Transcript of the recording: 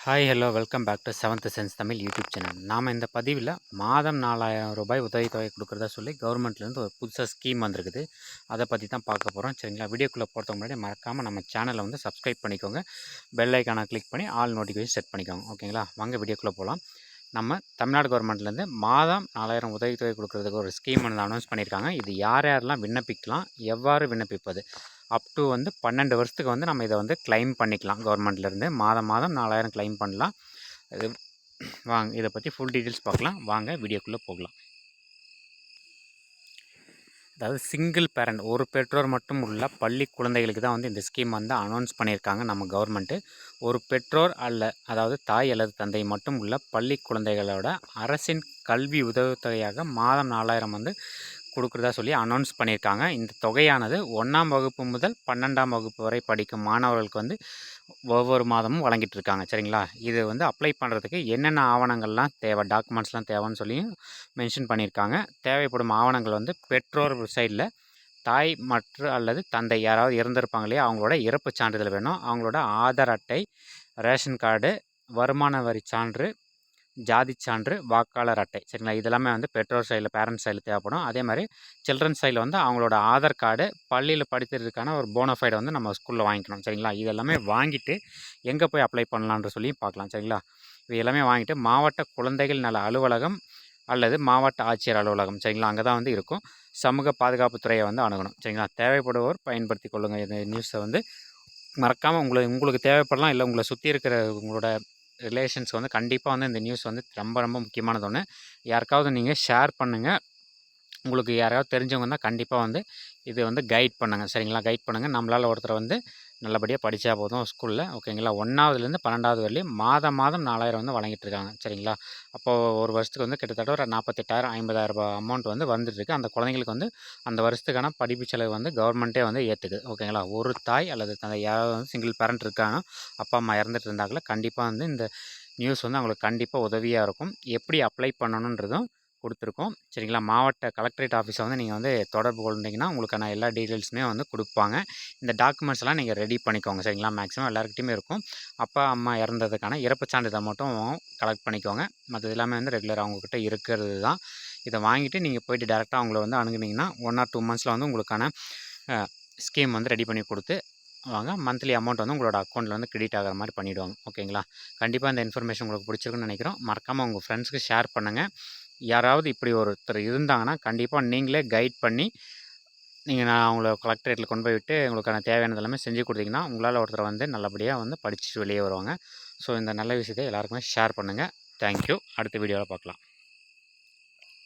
Hi hello welcome back to seventh sense Tamil YouTube channel. நாம் இந்த பதிவில் மாதம் 4000 ரூபாய் உதவித்தொகை கொடுக்குறதா சொல்லி கவர்மெண்ட்லேருந்து ஒரு புதுசாக ஸ்கீம் வந்திருக்குது. அதை பற்றி தான் பார்க்க போகிறோம். சரிங்களா, வீடியோக்குள்ளே போகிறதுக்கு முன்னாடி மறக்காமல் நம்ம சேனலை வந்து சப்ஸ்கிரைப் பண்ணிக்கோங்க. பெல் ஐக்கானை கிளிக் பண்ணி ஆல் நோட்டிஃபிகேஷன் செட் பண்ணிக்கோங்க. ஓகேங்களா, வாங்க வீடியோக்குள்ளே போகலாம். நம்ம தமிழ்நாடு கவர்மெண்ட்லேருந்து மாதம் 4000 உதவித்தொகை கொடுக்குறதுக்கு ஒரு ஸ்கீம் வந்து அனௌன்ஸ் பண்ணியிருக்காங்க. இது யார் யாரெல்லாம் விண்ணப்பிக்கலாம், எவ்வாறு விண்ணப்பிப்பது, அப் டு வந்து 12 வருஷத்துக்கு வந்து நம்ம இதை வந்து கிளைம் பண்ணிக்கலாம். கவர்மெண்ட்லேருந்து மாதம் 4000 கிளைம் பண்ணலாம். இது வாங்க இதை பற்றி ஃபுல் டீட்டெயில்ஸ் பார்க்கலாம். வாங்க வீடியோக்குள்ளே போகலாம். அதாவது சிங்கிள் பேரண்ட், ஒரு பெற்றோர் மட்டும் உள்ள பள்ளி குழந்தைகளுக்கு தான் வந்து இந்த ஸ்கீம் வந்து அனௌன்ஸ் பண்ணியிருக்காங்க நம்ம கவர்மெண்ட்டு. ஒரு பெற்றோர் அதாவது தாய் அல்லது தந்தை மட்டும் உள்ள பள்ளி குழந்தைகளோட அரசின் கல்வி உதவித்தொகையாக மாதம் 4000 வந்து கொடுக்குறதா சொல்லி அனௌன்ஸ் பண்ணியிருக்காங்க. இந்த தொகையானது 1ஆம் வகுப்பு முதல் 12ஆம் வகுப்பு வரை படிக்கும் மாணவர்களுக்கு வந்து ஒவ்வொரு மாதமும் வழங்கிட்டு இருக்காங்க. சரிங்களா, இது வந்து அப்ளை பண்ணுறதுக்கு என்னென்ன ஆவணங்கள்லாம் தேவை, டாக்குமெண்ட்ஸ்லாம் தேவைன்னு சொல்லி மென்ஷன் பண்ணியிருக்காங்க. தேவைப்படும் ஆவணங்கள் வந்து பெற்றோர் சைடில் தாய் அல்லது தந்தை யாராவது இறந்துருப்பாங்க இல்லையா, அவங்களோட இறப்பு சான்றிதழ் வேணும். அவங்களோட ஆதார் அட்டை, ரேஷன் கார்டு, வருமான வரி சான்று, ஜாதி சான்று, வாக்காளர் அட்டை. சரிங்களா, இதெல்லாமே வந்து பெற்றோர் சைடில் பேரண்ட்ஸ் சைடில் தேவைப்படும். அதே மாதிரி சில்ட்ரன்ஸ் சைடில் வந்து அவங்களோட ஆதார் கார்டு, பள்ளியில் படித்ததுக்கான ஒரு போனோஃபைடை வந்து நம்ம ஸ்கூலில் வாங்கிக்கணும். சரிங்களா, இதெல்லாமே வாங்கிட்டு எங்கே போய் அப்ளை பண்ணலான்ற சொல்லி பார்க்கலாம். சரிங்களா, இது எல்லாமே வாங்கிட்டு மாவட்ட குழந்தைகள் நல அலுவலகம் அல்லது மாவட்ட ஆட்சியர் அலுவலகம், சரிங்களா, அங்கே தான் வந்து இருக்கும். சமூக பாதுகாப்புத்துறையை வந்து அணுகணும். சரிங்களா, தேவைப்படுவோர் பயன்படுத்தி கொள்ளுங்கள். இந்த நியூஸை வந்து மறக்காமல் உங்களுக்கு தேவைப்படலாம், இல்லை உங்களை சுற்றி இருக்கிற உங்களோட ரிலேஷன்ஸ் வந்து கண்டிப்பாக வந்து இந்த நியூஸ் வந்து ரொம்ப ரொம்ப முக்கியமானது ஒன்று. யாருக்காவது நீங்கள் ஷேர் பண்ணுங்கள். உங்களுக்கு யாராவது தெரிஞ்சவங்க தான் கண்டிப்பாக வந்து இது வந்து கைட் பண்ணுங்கள். சரிங்களா, கைட் பண்ணுங்கள். நம்மளால் ஒருத்தரை வந்து நல்லபடியாக படித்தா போதும் ஸ்கூலில். ஓகேங்களா, 1ஆவதுலேருந்து 12ஆவது வரையிலையும் மாதம் 4000 வந்து வழங்கிட்டுருக்காங்க. சரிங்களா, அப்போது ஒரு வருஷத்துக்கு வந்து கிட்டத்தட்ட ஒரு 48,000 50,000 ரூபாய் அமௌண்ட் வந்து வந்துட்டுருக்கு. அந்த குழந்தைங்களுக்கு வந்து அந்த வருஷத்துக்கான படிப்பு செலவு வந்து கவர்மெண்ட்டே வந்து ஏற்றுக்குது. ஓகேங்களா, ஒரு தாய் அல்லது தந்தை யாராவது வந்து சிங்கிள் பேரண்ட் இருக்காங்க, அப்பா அம்மா இறந்துட்டு இருந்தாங்களே, கண்டிப்பாக வந்து இந்த நியூஸ் வந்து அவங்களுக்கு கண்டிப்பாக உதவியாக இருக்கும். எப்படி அப்ளை பண்ணணுன்றதும் கொடுத்துருக்கோம். சரிங்களா, மாவட்ட கலெக்டரேட் ஆஃபீஸை வந்து நீங்கள் வந்து தொடர்பு கொண்டீங்கன்னா உங்களுக்கான எல்லா டீட்டெயில்ஸுமே வந்து கொடுப்பாங்க. இந்த டாக்குமெண்ட்ஸ் எல்லாம் நீங்கள் ரெடி பண்ணிக்கோங்க. சரிங்களா, மேக்ஸிமம் எல்லாருக்கிட்டையுமே இருக்கும். அப்பா அம்மா இறந்ததுக்கான இறப்பு சான்றிதழ் மட்டும் கலெக்ட் பண்ணிக்கோங்க. மற்றது எல்லாமே வந்து ரெகுலராக அவங்கக்கிட்ட இருக்கிறது தான். இதை வாங்கிட்டு நீங்கள் போய்ட்டு டேரெக்டாக அவங்கள வந்து அணுகுனீங்கன்னா 1 or 2 monthஸில் வந்து உங்களுக்கான ஸ்கீம் வந்து ரெடி பண்ணி கொடுத்து வாங்க. மந்த்லி அமௌண்ட் வந்து உங்களோட அக்கௌண்ட்டில் வந்து கிரெடிட் ஆகிற மாதிரி பண்ணிவிடுவாங்க. ஓகேங்களா, கண்டிப்பாக இந்த இன்ஃபர்மேஷன் உங்களுக்கு பிடிச்சிருக்குன்னு நினைக்கிறோம். மறக்காமல் உங்கள் ஃப்ரெண்ட்ஸ்க்கு ஷேர் பண்ணுங்கள். யாராவது இப்படி ஒருத்தர் இருந்தாங்கன்னா கண்டிப்பாக நீங்களே கைட் பண்ணி நான் அவங்கள கலெக்டரேட்டில் கொண்டு போய் விட்டு உங்களுக்கான தேவையானது எல்லாமே செஞ்சு கொடுத்தீங்கன்னா உங்களால் ஒருத்தர் வந்து நல்லபடியாக வந்து படிச்சுட்டு வெளியே வருவாங்க. ஸோ இந்த நல்ல விஷயத்தை எல்லாருக்குமே ஷேர் பண்ணுங்கள். தேங்க்யூ. அடுத்த வீடியோவில் பார்க்கலாம்.